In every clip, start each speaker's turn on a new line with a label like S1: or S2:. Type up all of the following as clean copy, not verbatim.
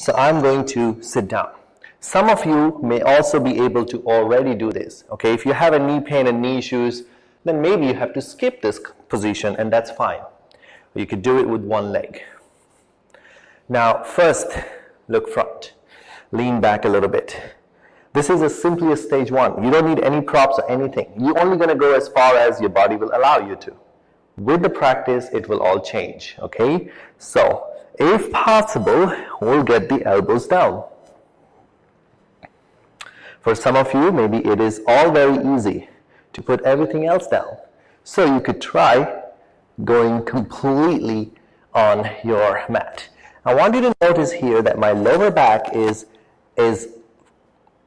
S1: So I'm going to sit down. Some of you may also be able to already do this. Okay, if you have a knee pain and knee issues, then maybe you have to skip this position, and that's fine. You could do it with one leg. Now, first, look front. Lean back a little bit. This is simply a stage one. You don't need any props or anything. You're only going to go as far as your body will allow you to. With the practice, it will all change. Okay? So, if possible, we'll get the elbows down. For some of you, maybe it is all very easy to put everything else down. So you could try going completely on your mat. I want you to notice here that my lower back is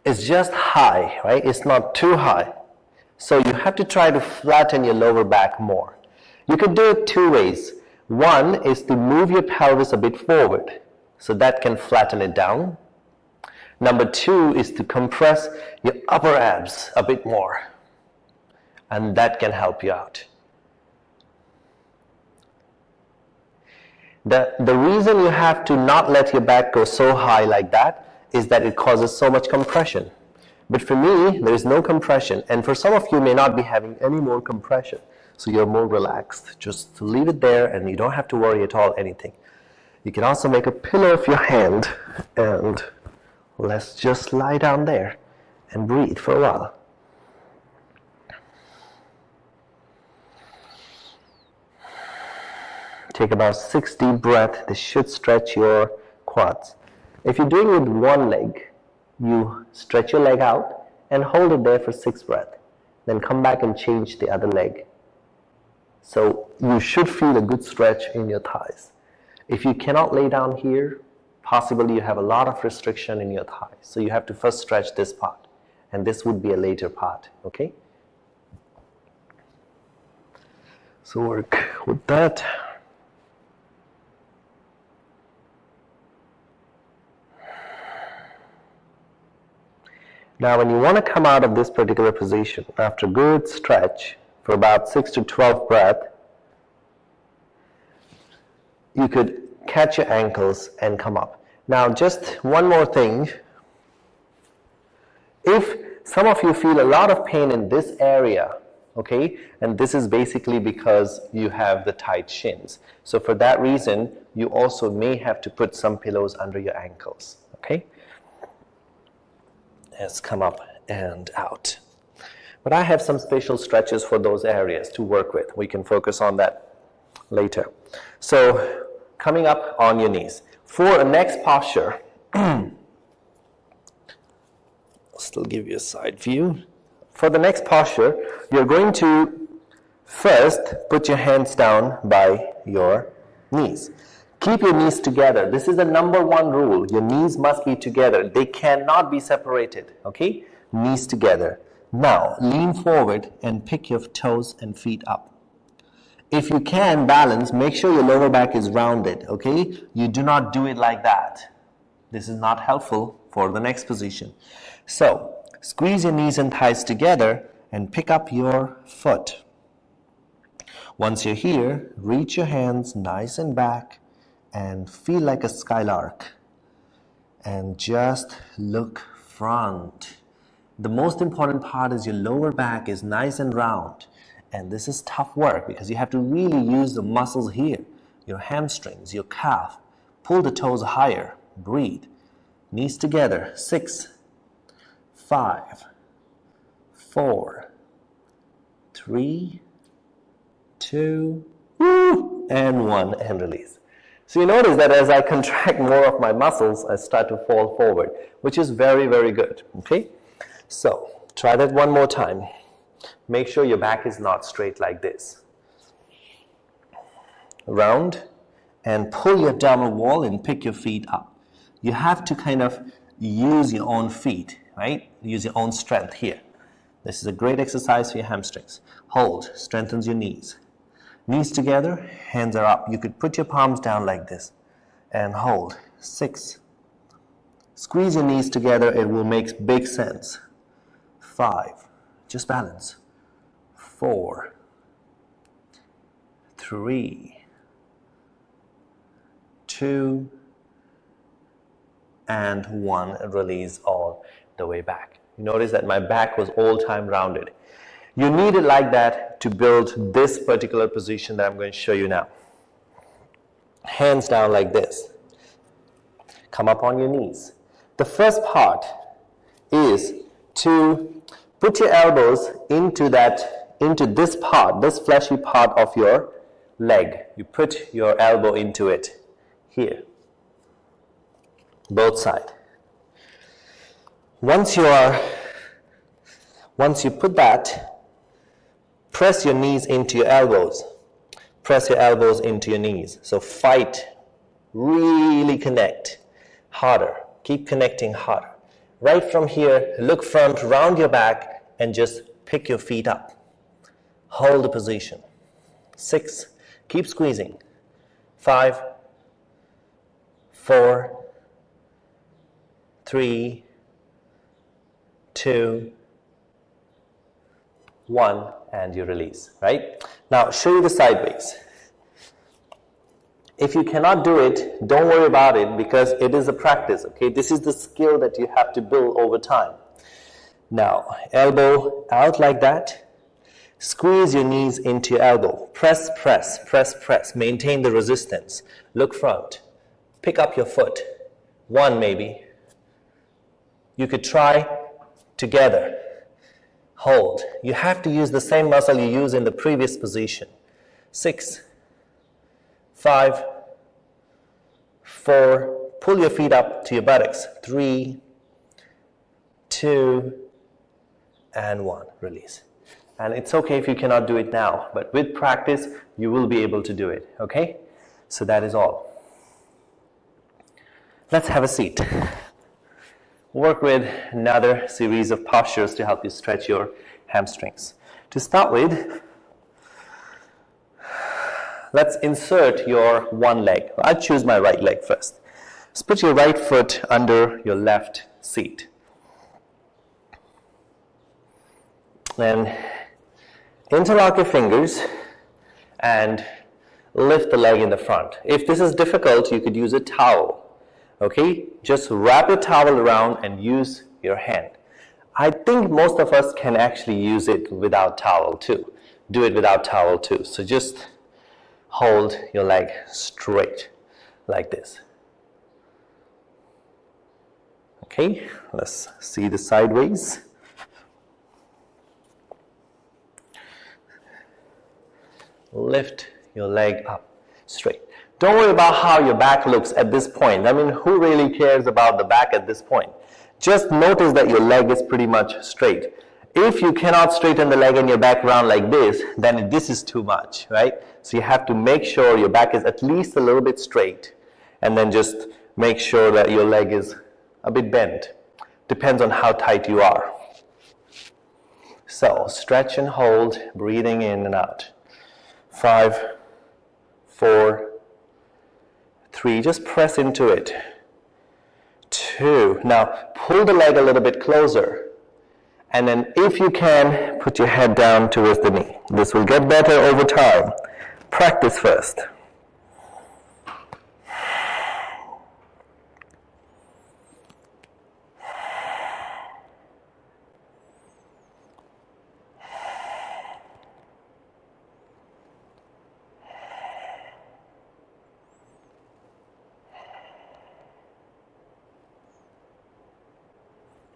S1: just high, right? It's not too high. So you have to try to flatten your lower back more. You could do it two ways. One is to move your pelvis a bit forward, so that can flatten it down. Number two is to compress your upper abs a bit more, and that can help you out. The reason you have to not let your back go so high like that is that it causes so much compression. But for me, there is no compression, and for some of you may not be having any more compression, so you're more relaxed. Just leave it there, and you don't have to worry at all anything. You can also make a pillow of your hand, and let's just lie down there and breathe for a while. Take about 6 deep breaths. This should stretch your quads. If you're doing it with one leg, you stretch your leg out and hold it there for 6 breaths. Then come back and change the other leg. So you should feel a good stretch in your thighs. If you cannot lay down here, possibly you have a lot of restriction in your thighs. So you have to first stretch this part. And this would be a later part. Okay? So work with that. Now when you want to come out of this particular position, after a good stretch for about 6 to 12 breaths, you could catch your ankles and come up. Now just one more thing. If some of you feel a lot of pain in this area, okay, and this is basically because you have the tight shins. So for that reason, you also may have to put some pillows under your ankles, okay? Let's come up and out. But I have some special stretches for those areas to work with. We can focus on that later. So, coming up on your knees. For a next posture, I'll still give you a side view. For the next posture, you're going to first put your hands down by your knees. Keep your knees together. This is the number one rule. Your knees must be together. They cannot be separated. Okay? Knees together. Now, lean forward and pick your toes and feet up. If you can balance, make sure your lower back is rounded. Okay? You do not do it like that. This is not helpful for the next position. So, squeeze your knees and thighs together and pick up your foot. Once you're here, reach your hands nice and back and feel like a skylark. And just look front. The most important part is your lower back is nice and round. And this is tough work because you have to really use the muscles here. Your hamstrings, your calf. Pull the toes higher. Breathe. Knees together. 6, 5, 4, 3, 2, and 1, and release. So you notice that as I contract more of my muscles, I start to fall forward, which is very, very good. Okay? So, try that one more time. Make sure your back is not straight like this. Round, and pull your abdominal wall and pick your feet up. You have to kind of use your own feet, right? Use your own strength here. This is a great exercise for your hamstrings. Hold, strengthens your knees. Knees together, hands are up. You could put your palms down like this and hold. 6. Squeeze your knees together, it will make big sense. 5. Just balance. 4. 3. 2. and 1, release all the way back. You notice that my back was all time rounded. You need it like that to build this particular position that I'm going to show you now. Hands down like this. Come up on your knees. The first part is to put your elbows into this part, this fleshy part of your leg. You put your elbow into it here, both sides. Once you put that, press your knees into your elbows. Press your elbows into your knees. So fight, really connect harder. Keep connecting harder. Right from here, look front, round your back, and just pick your feet up. Hold the position. 6, keep squeezing. 5, 4, 3, 2, 1, and you release, right? Now, show you the sideways. If you cannot do it, don't worry about it because it is a practice, okay? This is the skill that you have to build over time. Now, elbow out like that. Squeeze your knees into your elbow. Press, press, press, press. Maintain the resistance. Look front. Pick up your foot. 1 maybe. You could try together. Hold. You have to use the same muscle you used in the previous position. 6, 5, 4, pull your feet up to your buttocks. 3, 2, and 1. Release. And it's okay if you cannot do it now, but with practice, you will be able to do it, okay? So that is all. Let's have a seat. Work with another series of postures to help you stretch your hamstrings. To start with, let's insert your one leg. I'll choose my right leg first. Let's put your right foot under your left seat. Then interlock your fingers and lift the leg in the front. If this is difficult, you could use a towel. Okay? Just wrap your towel around and use your hand. I think most of us can actually use it without towel too. Do it without towel too. So just hold your leg straight like this. Okay? Let's see the sideways. Lift your leg up straight. Don't worry about how your back looks at this point. I mean, who really cares about the back at this point? Just notice that your leg is pretty much straight. If you cannot straighten the leg and your back around like this, then this is too much, right? So you have to make sure your back is at least a little bit straight, and then just make sure that your leg is a bit bent. Depends on how tight you are. So stretch and hold, breathing in and out. 5, 4, 3, just press into it. 2, now pull the leg a little bit closer. And then if you can, put your head down towards the knee. This will get better over time. Practice first.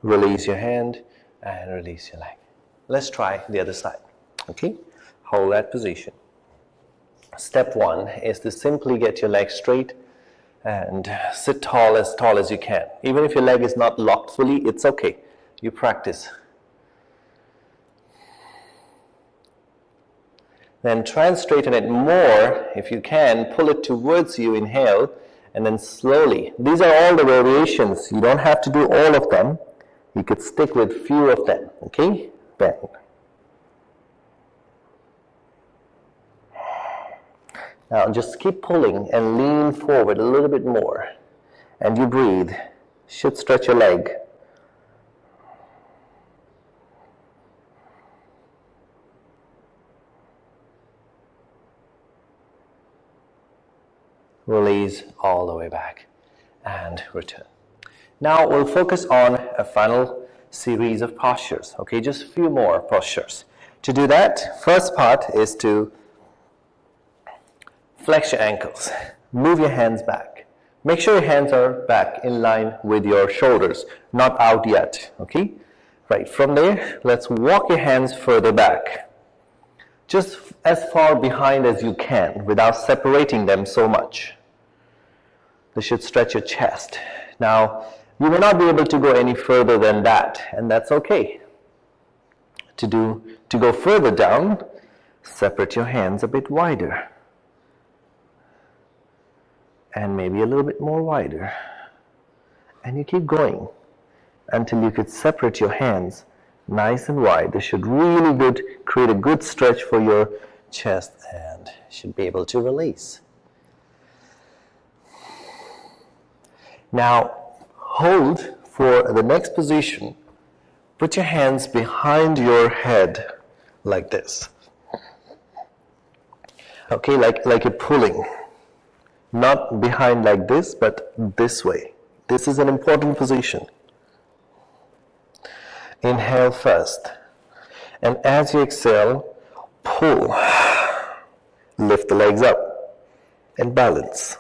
S1: Release your hand and release your leg. Let's try the other side. Okay? Hold that position. Step 1 is to simply get your leg straight and sit tall as you can. Even if your leg is not locked fully, it's okay. You practice. Then try and straighten it more. If you can, pull it towards you, inhale, and then slowly. These are all the variations. You don't have to do all of them. You could stick with few of them, okay? Bend. Now just keep pulling and lean forward a little bit more. And you breathe. Should stretch your leg. Release all the way back and return. Now we'll focus on a final series of postures, okay? Just a few more postures. To do that, first part is to flex your ankles. Move your hands back. Make sure your hands are back in line with your shoulders, not out yet, okay? Right, from there, let's walk your hands further back. Just as far behind as you can without separating them so much. This should stretch your chest. Now, you may not be able to go any further than that, and that's okay. To go further down, separate your hands a bit wider. And maybe a little bit more wider. And you keep going until you could separate your hands nice and wide. This should really create a good stretch for your chest and should be able to release. Now, hold for the next position. Put your hands behind your head like this. Okay, like you're pulling. Not behind like this, but this way. This is an important position. Inhale first. And as you exhale, pull. Lift the legs up and balance.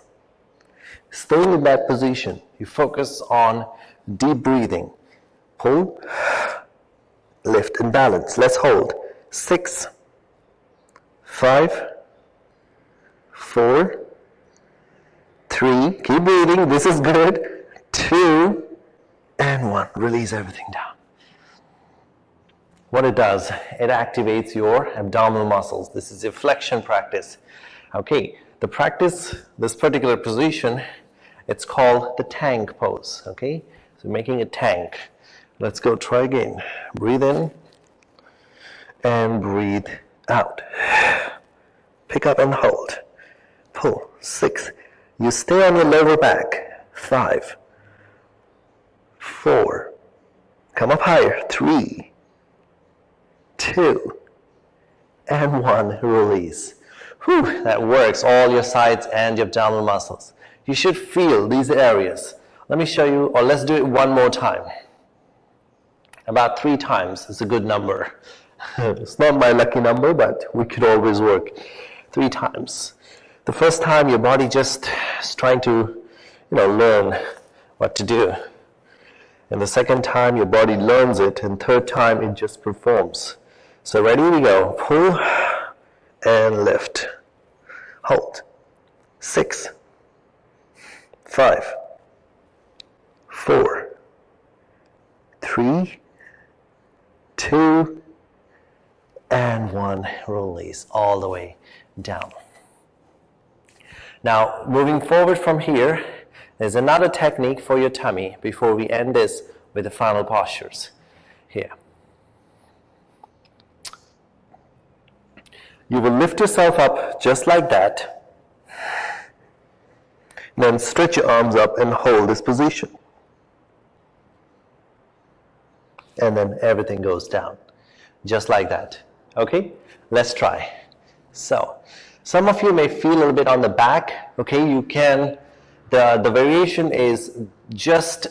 S1: Staying in that position, you focus on deep breathing. Pull, lift and balance. Let's hold. 6, 5, 4, 3, keep breathing, this is good. 2, and 1. Release everything down. What it does, it activates your abdominal muscles. This is a flexion practice. Okay, the practice, this particular position, it's called the tank pose. Okay, so making a tank. Let's go try again. Breathe in and breathe out. Pick up and hold. Pull. 6. You stay on your lower back. 5, 4, come up higher. 3, 2, and 1. Release. Whew, that works all your sides and your abdominal muscles. You should feel these areas. Let me show you, or let's do it one more time. About 3 times is a good number. It's not my lucky number, but we could always work. 3 times. The first time your body just is trying to, learn what to do. And the second time your body learns it, and third time it just performs. So ready, we go. Pull and lift. Hold. 6, 5, 4, 3, 2, and 1. Release all the way down. Now, moving forward from here, there's another technique for your tummy before we end this with the final postures. Here. You will lift yourself up just like that. Then stretch your arms up and hold this position. And then everything goes down. Just like that. Okay? Let's try. So, some of you may feel a little bit on the back. Okay, you can, the variation is just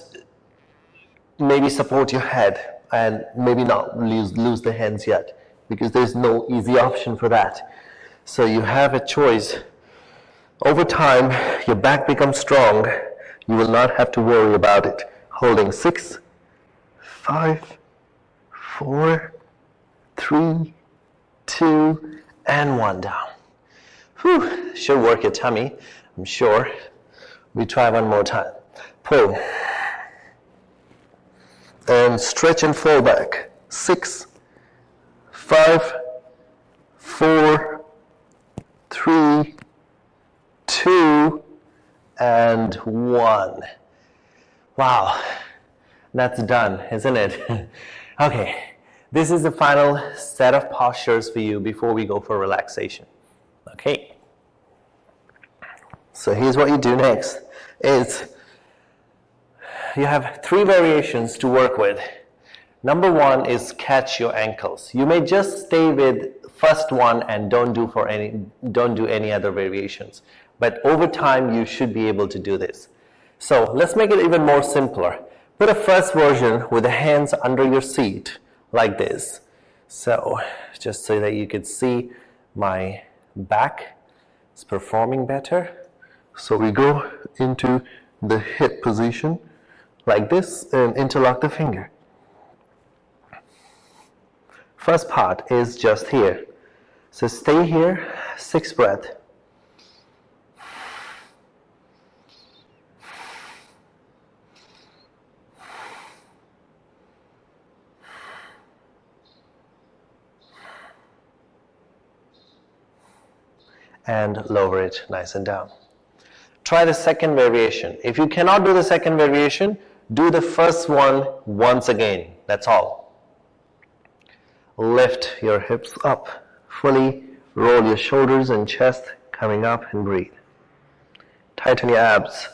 S1: maybe support your head and maybe not lose the hands yet, because there's no easy option for that. So you have a choice. Over time, your back becomes strong. You will not have to worry about it. Holding 6, 5, 4, 3, 2, and 1 down. Whew, should work your tummy, I'm sure. We try one more time. Pull. And stretch and fall back. 6, 5, 4, 3, 2, and 1. Wow, that's done, isn't it? Okay, this is the final set of postures for you before we go for relaxation. Okay, so here's what you do next is you have 3 variations to work with. Number 1 is catch your ankles. You may just stay with first one and don't do any other variations. But over time you should be able to do this. So let's make it even more simpler. Put a first version with the hands under your seat like this. So just so that you could see my back is performing better. So we go into the hip position like this and interlock the finger. First part is just here. So stay here, 6 breaths. And lower it nice and down. Try the second variation. If you cannot do the second variation, do the first one once again. That's all. Lift your hips up. Fully roll your shoulders and chest coming up and breathe. Tighten your abs.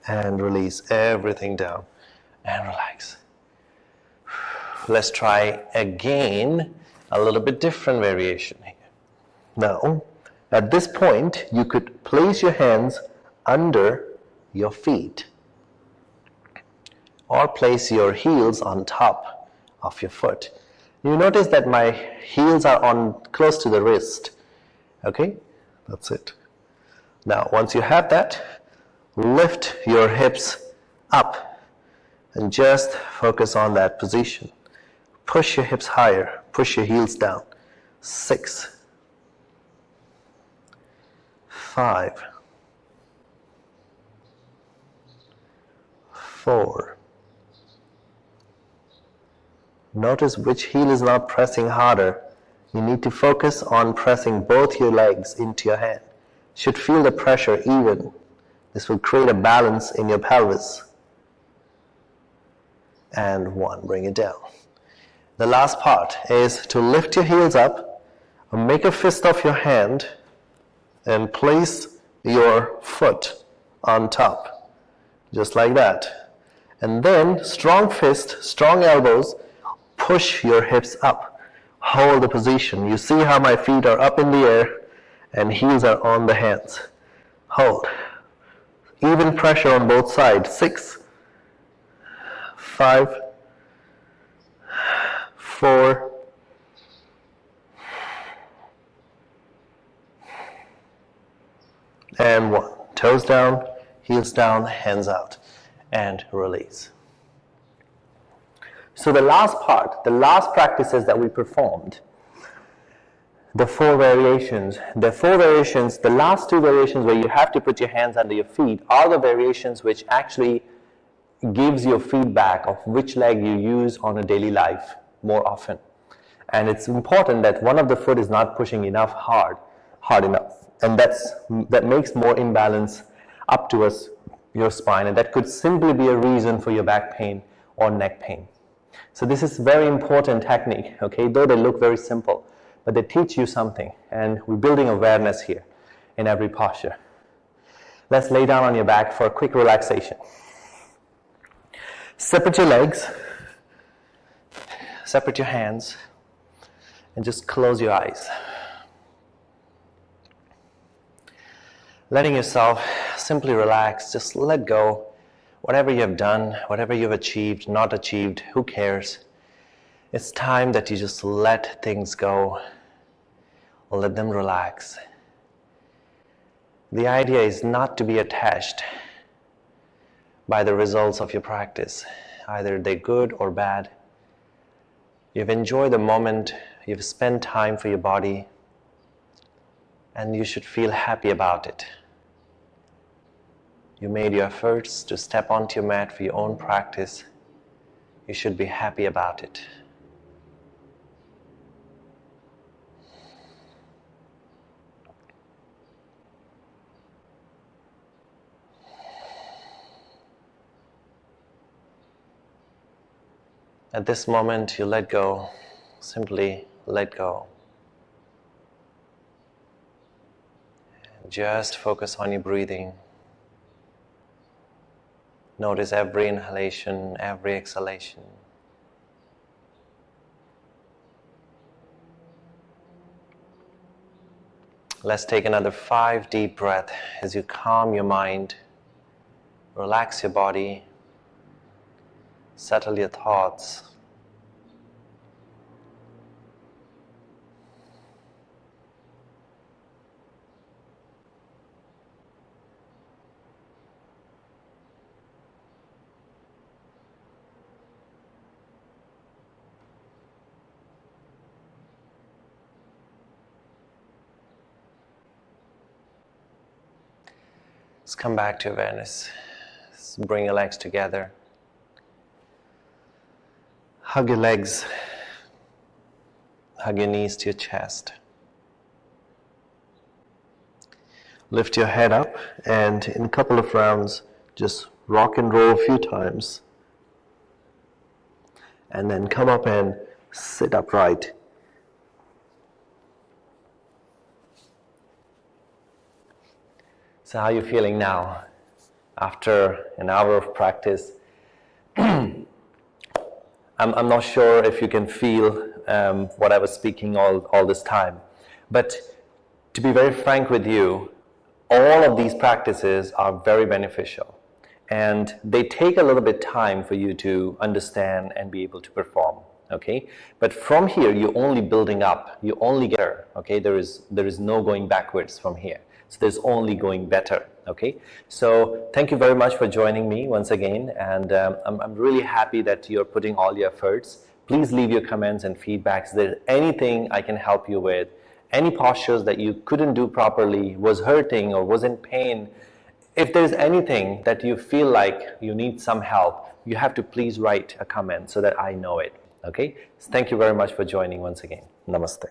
S1: And release everything down and relax. Let's try again a little bit different variation here. Now, at this point, you could place your hands under your feet or place your heels on top of your foot. You notice that my heels are on close to the wrist. Okay, that's it. Now, once you have that, lift your hips up and just focus on that position. Push your hips higher, push your heels down. 6, 5, 4. Notice which heel is not pressing harder. You need to focus on pressing both your legs into your hand. You should feel the pressure even. This will create a balance in your pelvis. And 1, bring it down. The last part is to lift your heels up, make a fist of your hand, and place your foot on top, just like that. And then, strong fist, strong elbows, push your hips up. Hold the position. You see how my feet are up in the air and heels are on the hands. Hold. Even pressure on both sides. 6, 5, 4, and 1. Toes down, heels down, hands out, and release. So the last part, the last practices that we performed, the 4 variations, the last 2 variations where you have to put your hands under your feet are the variations which actually gives you feedback of which leg you use on a daily life more often. And it's important that one of the foot is not pushing hard enough. And that makes more imbalance up towards your spine. And that could simply be a reason for your back pain or neck pain. So this is very important technique, okay? Though they look very simple, but they teach you something. And we're building awareness here in every posture. Let's lay down on your back for a quick relaxation. Separate your legs, separate your hands, and just close your eyes. Letting yourself simply relax, just let go. Whatever you have done, whatever you've achieved, not achieved, who cares? It's time that you just let things go. Let them relax. The idea is not to be attached by the results of your practice. Either they're good or bad. You've enjoyed the moment, you've spent time for your body, and you should feel happy about it. You made your efforts to step onto your mat for your own practice. You should be happy about it. At this moment, you let go, simply let go. And just focus on your breathing. Notice every inhalation, every exhalation. Let's take another 5 deep breaths as you calm your mind, relax your body, settle your thoughts. Let's come back to awareness. Let's bring your legs together. Hug your legs. Hug your knees to your chest. Lift your head up, and in a couple of rounds, just rock and roll a few times. And then come up and sit upright. So how are you feeling now after an hour of practice? I'm not sure if you can feel what I was speaking all this time. But to be very frank with you, all of these practices are very beneficial. And they take a little bit time for you to understand and be able to perform. Okay? But from here, you're only building up. You only get better. Okay? There is no going backwards from here. So there's only going better, okay? So thank you very much for joining me once again, and I'm really happy that you're putting all your efforts. Please leave your comments and feedbacks. Is there anything I can help you with? Any postures that you couldn't do properly, was hurting or was in pain? If there's anything that you feel like you need some help, you have to please write a comment so that I know it, okay? So thank you very much for joining once again. Namaste.